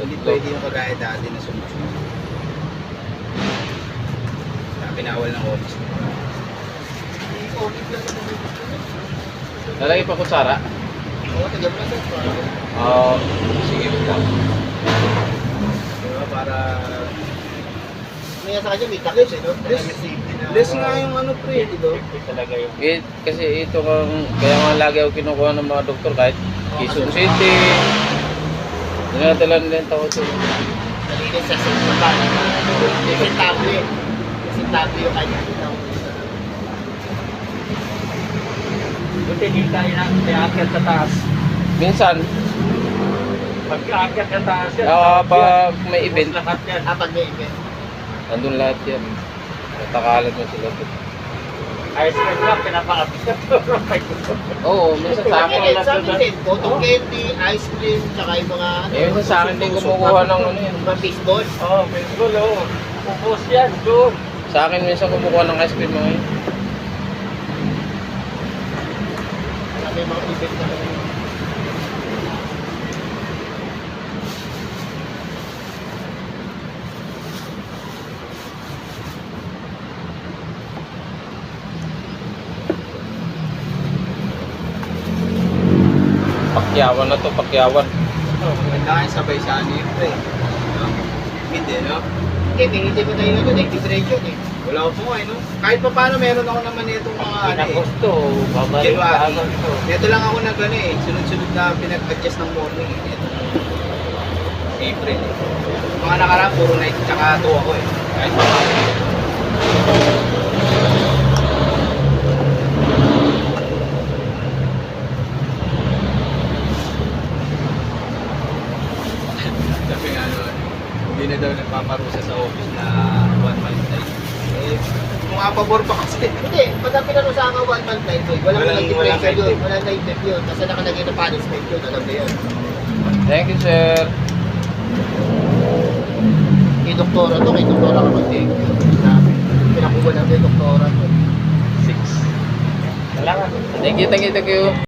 Hindi pwede yung kagaya dati na sunod-sunod. Kaya pinawal ng office. Lalagay pa kutsara? Oo, tagam na sir. Oo. Sige, wait lang. Diba? Para... May sa kanya, may takis eh, no? Less nga yung ano pre, diba? Talaga yung... Kasi ito kang, kaya nga lagi ako kinukuha ng mga doktor kahit Quezon City. Dinadala nila yung tao ito. Nalinis sa sintaban. Sintabi. Sintabi yung kanya. Buti di tayo na kaya sa taas. Minsan, Pag-aakyat sa taas yan. pag may event, Lahat yan. Pag may event. nandun lahat yan. Natakalan mo sila. Ice cream lang, pinapakapit. Oo, minsan sa akin. Sa amin din, cotton candy, ice cream, tsaka yung mga... Minsan sa akin din kumukuha ng ano yan. Mga baseball. Oo, baseball, oo. Pupus yan, doon. Sa akin minsan kumukuha ng ice cream mga yun. May mga event na rin. Pakyawan na to, pakyawan. Maganda kayo sabay sa ano yun pre. No? Hindi, no? Hindi pa tayo ito, nag-differential eh. Wala ko po no? Kahit pa paano meron ako naman itong mga ano eh. Pinagusto, babalik January. ka ito. Ito lang ako na gano'n eh. Sunod-sunod na pinag-adjust ng morning eh. Ito. April eh. Mga nakaraan, puro night tsaka 2 ako eh. Kahit pa paano. Sabi nga nun, hindi na daw nagpaparusa sa office na 1 month time. Eh, kung apabor pa kasi. Hindi, pag ang pinarusahan ka 1 month time, walang differential yun. Walang na-event yun. Kasi nakalagay na punishment yun. Alam mo yun. Thank you, sir. Kay doktora to, kay doktora ka mag-thank you. Sabi, pinakuha lang kay doktora to. 6. Kailangan. Thank you, thank you, thank you.